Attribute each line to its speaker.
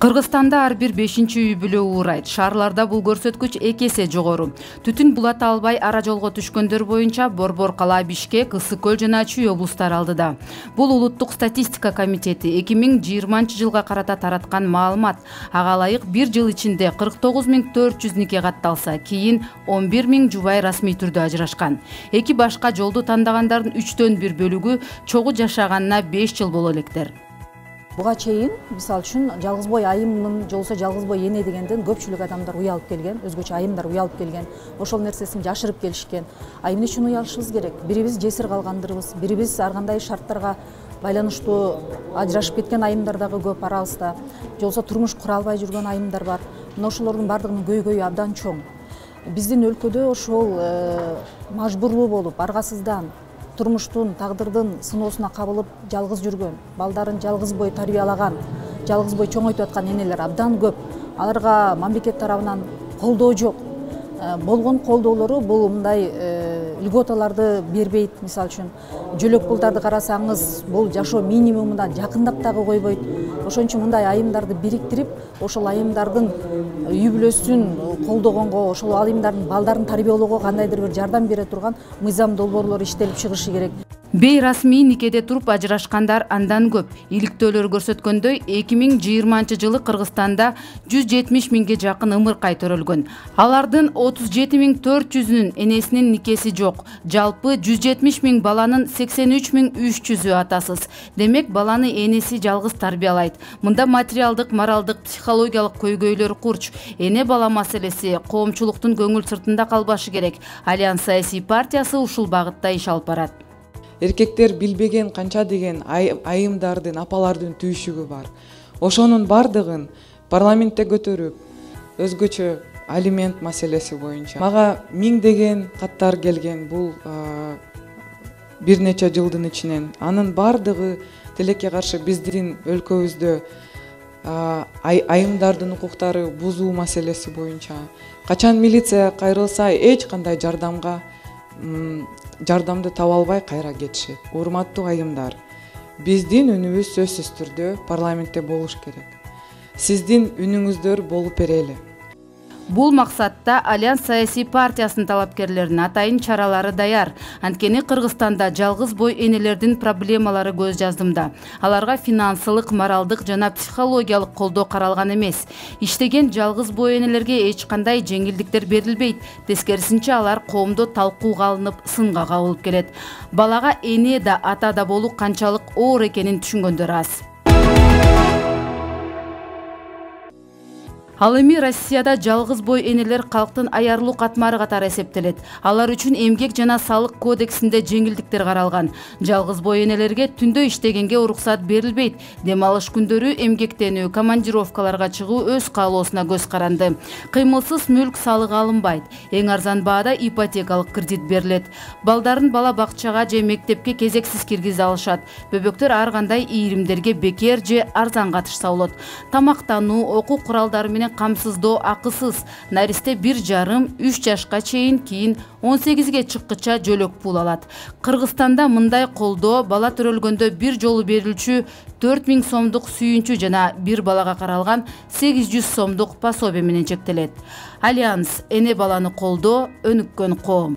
Speaker 1: Кыргызстанда ар бир 5-чи үй бүлө уурайт. Шаарларда бул көрсөткүч 2 эсе жогору. Түтүн булата албай ара жолго түшкөндөр боюнча Борбор кала, Бишкек, Ысык көл жана Чүй облустар алдыда. Бул улуттук статистика комитети 2020-жылга карата тараткан маалымат. Ага ылайык бир жыл ичинде 49.400 нике катталса, кийин 11.000 жубай расмий түрдө ажырашкан. Эки башка жолду тандагандардын 3төн 1 бөлүгү чогуу жашаганына 5 жыл боло электер.
Speaker 2: Буга чейин, мисалы үчүн, жалгыз бой айыммын, жолсо жалгыз бой эне дегенден көпчүлүк адамдар уялып келген, өзгөчө айымдар уялып келген, ошол нерсесин жашырып келишкен. Эмне үчүн уялышыбыз керек? Бирибиз жесир калгандырбыз, бирибиз ар кандай шарттарга байланыштуу ажырашып кеткен айымдар дагы көп арабызда. Жолсо турмуш кура албай жүргөн айымдар бар. Мына ошолордун бардыгынын көйгөйү абдан чоң. Биздин өлкөдө ошол мажбурлуу болуп, аргасыздан турмуштун, тагдырдын сыноосуна кабылып жалгыз жүргөн, балдарын жалгыз бой тарбиялаган, жалгыз бой чоңойтуп аткан энелер абдан көп. Аларга мамлекет тарабынан колдоо жок. Болгон колдоолору бул мындай льготаларды бербейт. Мисалы үчүн, жөлөк пулдарды карасаңыз, бул жашоо минимумуна жакындап дагы койбойт. Ошон үчүн мындай айымдарды бириктирип, ошол айымдардын үй бүлөсүн колдогонго, ошол айымдардын балдарын тарбиялоого кандайдыр бир жардам бере турган мыйзам долбоорлору иштелип чыгышы керек.
Speaker 1: Бейрасмий никеде туруп ажырашкандар андан көп. Иликтөөлөр көрсөткөндөй, 2020-жылы Кыргызстанда 170 миңге жакын ымыркай төрөлгөн. Алардын 37.400-үнүн энесинин никеси жок. Жалпы 170 миң баланын 83.300-ü атасыз. Демек, баланы энеси жалгыз тарбиялайт. Мында материалдык, моралдык, психологиялык көйгөйлөр курч. Эне бала маселеси коомчулуктун көңүл сыртында калбашы керек. Альянс саясий партиясы ушул багытта иш алып барат.
Speaker 3: Эркектер билбеген канча деген айымдардын, апалардын түйшүгү бар. Ошонун бардыгын парламентте көтөрүп, өзгөчө алимент маселеси боюнча. Мага 1000 деген каттар келген, бул бир нече жылдын ичинен. Анын бардыгы тилекке каршы биздин өлкөбүздө айымдардын укуктары бузуу маселеси боюнча. Качан милиция кайрылса, эч кандай жардамды таба албай кайра кетишет. Урматтуу айымдар, биздин үнүбүз сөзсүз түрдө парламентте болуш керек. Сиздин үнүңүздөр болуп берели.
Speaker 1: Бул максатта Альянс саясий партиясынын талапкерлеринин атайын чаралары даяр. Анткени Кыргызстанда жалгыз бой энелердин проблемалары көз жаздымда. Аларга финансылык, моралдык жана психологиялык колдоо каралган эмес. Иштеген жалгыз бой энелерге эч кандай жеңилдиктер берилбейт. Тескерисинче алар коомдо талкууга алынып, сынга кабылып келет. Балага эне да, ата да болуу канчалык оор экенин түшүнгөндөр аз. Ал эми Россияда жалгыз бой энелер калктын аярлуу катмары катары эсептелет. Алар үчүн эмгек жана салык кодексинде жеңилдиктер каралган. Жалгыз бой энелерге түндө иштегенге уруксат берилбейт. Дем алыш күндөрү эмгектенүү, командировкаларга чыгуу өз каалоосуна көз каранды. Кыймылсыз мүлк салыгы алынбайт. Эң арзан баада ипотекалык кредит берилет. Балдарын бала бакчага же мектепке кезексиз киргизе алышат. Бөбөктөр ар кандай ийримдерге бекер же арзан катышса болот. Тамактануу, окуу куралдары менен камсыздоо акысыз. Наристе 1,5-3 жашка чейин, кийин 18ге чыккыча жөлөк пул алат. Кыргызстанда мындай колдоо бала төрөлгөндө бир жолу берилчү 4000 сомдук сүйүнчү жана бир балага каралган 800 сомдук пособие менен чектелет. Альянс эне баланы колдоо өнүккөн коом.